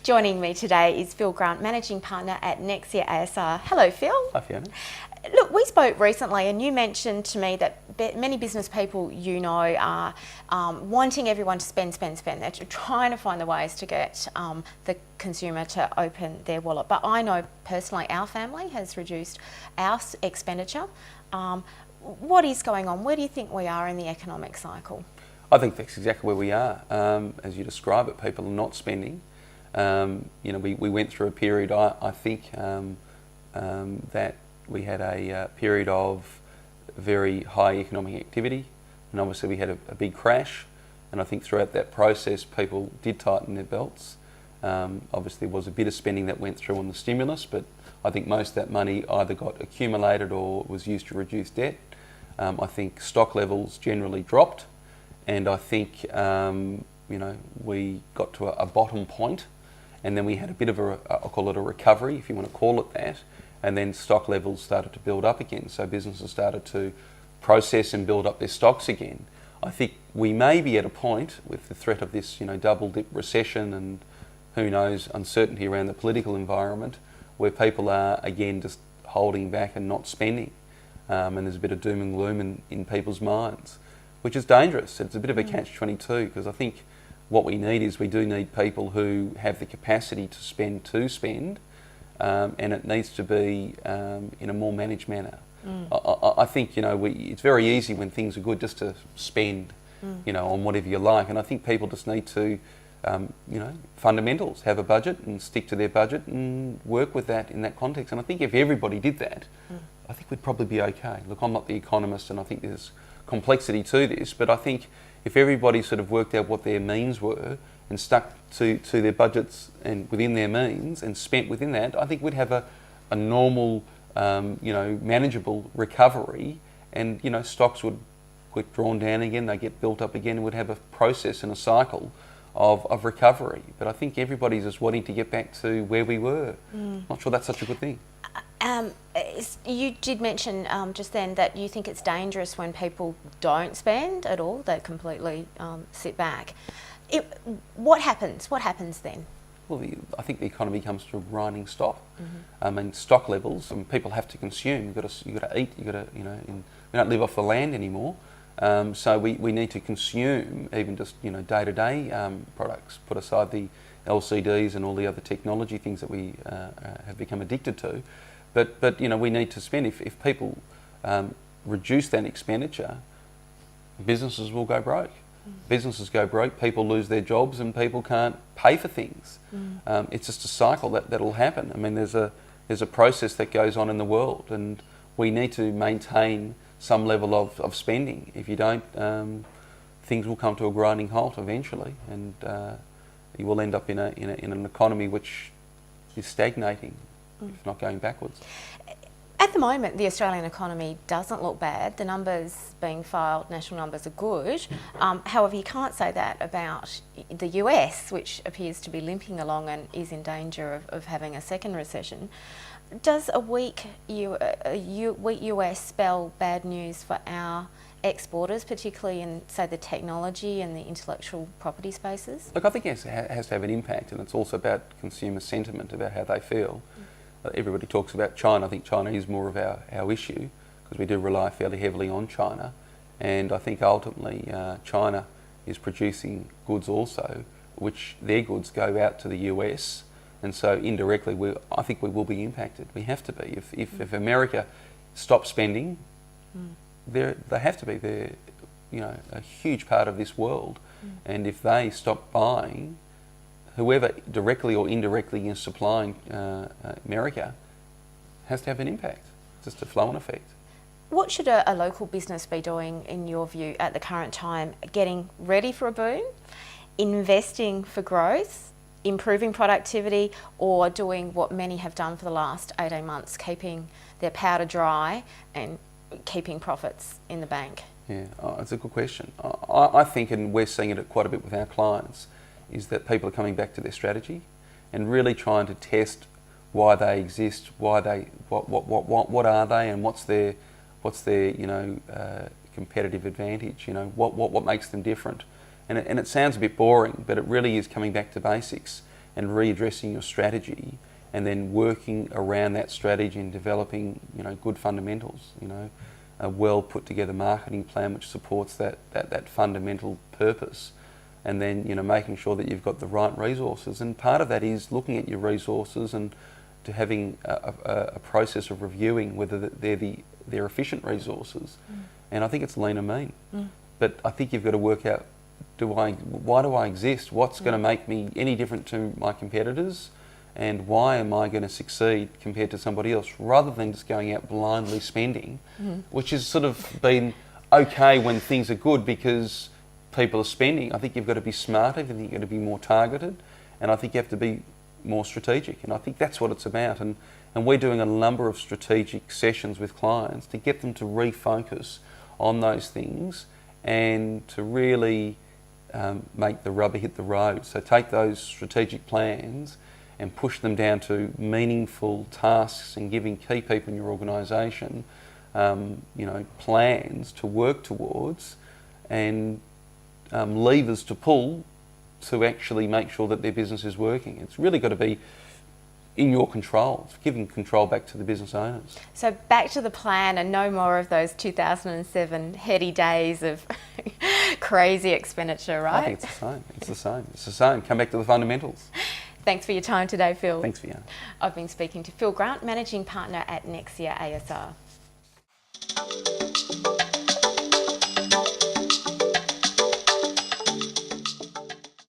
Joining me today is Phil Grant, Managing Partner at Nexia ASR. Hello, Phil. Hi, Fiona. Look, we spoke recently and you mentioned to me that many business people you know are wanting everyone to spend. They're trying to find the ways to get the consumer to open their wallet. But I know personally our family has reduced our expenditure. What is going on? Where do you think we are in the economic cycle? I think that's exactly where we are. As you describe it, people are not spending. We went through a period, I think, that we had a period of very high economic activity, and obviously we had a big crash, and I think throughout that process people did tighten their belts. Obviously there was a bit of spending that went through on the stimulus, but I think most of that money either got accumulated or was used to reduce debt. I think stock levels generally dropped, and I think we got to a bottom point, and then we had a bit of I'll call it a recovery, if you want to call it that, and then stock levels started to build up again. So businesses started to process and build up their stocks again. I think we may be at a point with the threat of this, double dip recession and who knows, uncertainty around the political environment, where people are again just holding back and not spending. And there's a bit of doom and gloom in people's minds, which is dangerous. It's a bit of a catch-22, because I think what we do need people who have the capacity to spend, and it needs to be in a more managed manner. I think it's very easy when things are good just to spend, on whatever you like, and I think people just need to, fundamentals, have a budget and stick to their budget and work with that in that context. And I think if everybody did that, I think we'd probably be okay. Look, I'm not the economist, and I think there's complexity to this, but I think if everybody sort of worked out what their means were and stuck to their budgets and within their means and spent within that, I think we'd have a normal, manageable recovery, and stocks would get drawn down again, they get built up again, and we'd have a process and a cycle of recovery. But I think everybody's just wanting to get back to where we were. Not sure that's such a good thing. You did mention just then that you think it's dangerous when people don't spend at all, they completely sit back. What happens? What happens then? Well, I think the economy comes to a grinding stop. I mean, stock levels, and people have to consume. You've got to eat. We don't live off the land anymore. So we need to consume even just day-to-day products. Put aside the LCDs and all the other technology things that we have become addicted to. But we need to spend. If people reduce that expenditure, businesses will go broke. Businesses go broke, people lose their jobs, and people can't pay for things. It's just a cycle that'll happen. I mean, there's a process that goes on in the world, and we need to maintain some level of spending. If you don't, things will come to a grinding halt eventually, and you will end up in an economy which is stagnating, if not going backwards. At the moment, the Australian economy doesn't look bad. The numbers being filed, national numbers, are good. However, you can't say that about the US, which appears to be limping along and is in danger of having a second recession. Does a weak US spell bad news for our exporters, particularly in, say, the technology and the intellectual property spaces? Look, I think it has to have an impact, and it's also about consumer sentiment, about how they feel. Everybody talks about China. I think China is more of our issue, because we do rely fairly heavily on China, and I think ultimately China is producing goods also, which their goods go out to the US, and so indirectly I think we will be impacted. We have to be. If America stops spending, they have to be. They're a huge part of this world, and if they stop buying, whoever directly or indirectly is supplying America has to have an impact, just a flow-on effect. What should a local business be doing, in your view, at the current time? Getting ready for a boom, investing for growth, improving productivity, or doing what many have done for the last 18 months, keeping their powder dry and keeping profits in the bank? Yeah, it's a good question. I think, and we're seeing it quite a bit with our clients, is that people are coming back to their strategy and really trying to test why they exist, what are they, and what's their competitive advantage. What makes them different. And it sounds a bit boring, but it really is coming back to basics and readdressing your strategy, and then working around that strategy and developing, good fundamentals, a well put together marketing plan which supports that fundamental purpose, and then, making sure that you've got the right resources. And part of that is looking at your resources and to having a process of reviewing whether they're efficient resources. And I think it's lean and mean. But I think you've got to work out, why do I exist? What's going to make me any different to my competitors? And why am I going to succeed compared to somebody else? Rather than just going out blindly spending, which has sort of been okay when things are good because people are spending. I think you've got to be smarter. I think you've got to be more targeted. And I think you have to be more strategic. And I think that's what it's about. And we're doing a number of strategic sessions with clients to get them to refocus on those things and to really make the rubber hit the road. So take those strategic plans and push them down to meaningful tasks and giving key people in your organisation, plans to work towards and levers to pull to actually make sure that their business is working. It's really got to be in your control. It's giving control back to the business owners. So back to the plan and no more of those 2007 heady days of crazy expenditure, right? I think it's the same. Come back to the fundamentals. Thanks for your time today, Phil. Thanks, Fiona. I've been speaking to Phil Grant, Managing Partner at Nexia ASR.